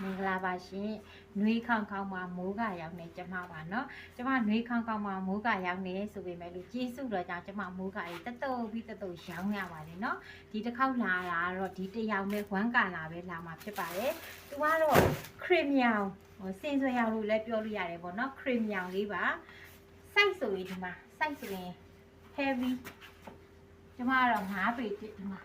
မင်္ဂလာပါရှင်နှွေးခေါင်မှာမိုးကရောက်နေကျမပါเนาะကျမနှွေးခေါင်မှာမိုးကရောက်နေဆိုပေမဲ့လို့ကျေးဇူးတော်ကြောင့်ကျမမိုးကကြီးတတုပ်ပြီးတတုပ်ရောင်းရပါတယ်เนาะဒီတစ်ခေါက်လာတာတော့ဒီတယောက်နဲ့ဝမ်းကာလာပဲလာမှာဖြစ်ပါတယ်သူကတော့ခရစ်မြောင်စင်စွယ်ရောင်လို့လည်းပြောလို့ရတယ်ပေါ့เนาะခရစ်မြောင်လေးပါ size ဆိုရင်ဒီမှာ size ဆိုရင် heavy ကျမကတော့9ပေဖြစ်ဒီမှာ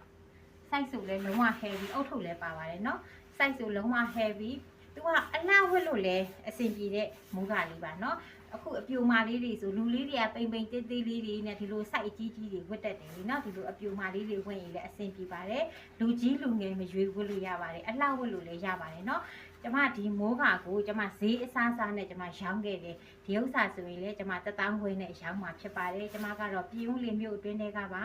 size ဆိုလဲလုံးဝ heavy အုတ်ထုတ်လဲပါပါတယ်เนาะ size ဆိုလုံးဝ heavy သူကအလှဝက်လို့လဲအဆင်ပြေတဲ့မိုးကလေးပါเนาะအခုအပြိုမာလေးတွေဆိုလူလေးတွေကပိန်ပိန်တေးသေးလေးတွေနဲ့ဒီလို size အကြီးကြီးတွေဝတ်တတ်တယ်လीเนาะဒီလိုအပြိုမာလေးတွေဝတ်ရင်လည်းအဆင်ပြေပါတယ်လူကြီးလူငယ်မရွေးဝတ်လို့ရပါတယ်အလှဝက်လို့လည်းရပါတယ်เนาะကျမဒီမိုးကကိုကျမဈေးအစားစားနဲ့ကျမရောင်းခဲ့တယ်ဒီဥစ္စာဆိုရင်လေကျမ1000ခွဲနဲ့ရောင်းမှာဖြစ်ပါတယ်ကျမကတော့ပြည်ဦးလင်မြို့အတွင်းထဲကပါ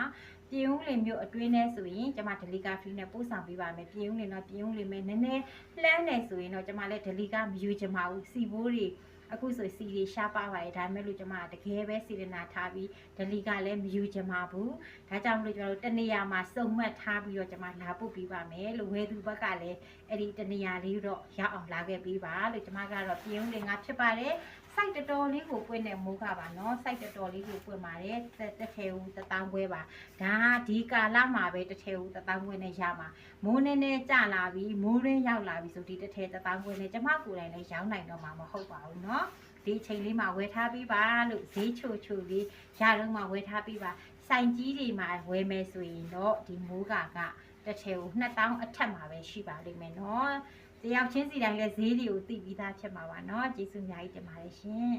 ပြည်ဦးလင်မြို့အတွင်းထဲဆိုရင်ကျမဒလီကာဖီနဲ့ပို့ဆောင်ပေးပါမယ်ပြည်ဦးလင်တော့ပြည်ဦးလင်မဲ့နည်းနည်းလှမ်းနေဆိုရင်တော့ကျမလည်းဒလီကာမယူချင်ပါဘူးစီဘိုးတွေအခုဆိုစီတွေရှားပါပါတယ်ဒါမဲ့လို့ကျမတကယ်ပဲစီရနာထားပြီးဒလီကလည်းမယူချင်ပါဘူးဒါကြောင့်မလို့ကျမတို့တနေရာမှာစုံမှတ်ထားပြီးတော့ကျမလာပို့ပေးပါမယ်လို့ဝယ်သူဘက်ကလည်းအဲ့ဒီတနေရာလေးတော့ရောက်အောင်လာခဲ့ပေးပါလို့ကျမကတော့ပြည်ဦးလင်ကဖြစ်ပါတယ်စိုက်တော်လေးကိုပွင့်တဲ့မိုးကပါเนาะစိုက်တော်လေးကိုပွင့်ပါတယ်တစ်ထဲဦး1000ခွဲပါဒါဒီကာလမှာပဲတစ်ထဲဦး1000ခွဲနဲ့ရမှာမိုးနည်းနည်းကျလာပြီးမိုးရင်းရောက်လာပြီးဆိုဒီတစ်ထဲ1000ခွဲနဲ့ကျမကိုယ်တိုင်လည်းရောင်းနိုင်တော့မှာမဟုတ်ပါဘူးเนาะဒီချိန်လေးမှာဝယ်ထားပြီးပါလို့ဈေးချိုချိုလေးရတော့မှဝယ်ထားပြီးပါစိုင်ကြီးတွေမှာဝယ်မယ်ဆိုရင်တော့ဒီမိုးကတစ်ထဲဦး2000အထက်မှာပဲရှိပါလိမ့်မယ်เนาะတယောက်ချင်းစီတိုင်းလည်းဈေးတွေကိုသိပြီးသားဖြစ်မှာပါเนาะကျေးဇူးအများကြီးတင်ပါတယ်ရှင်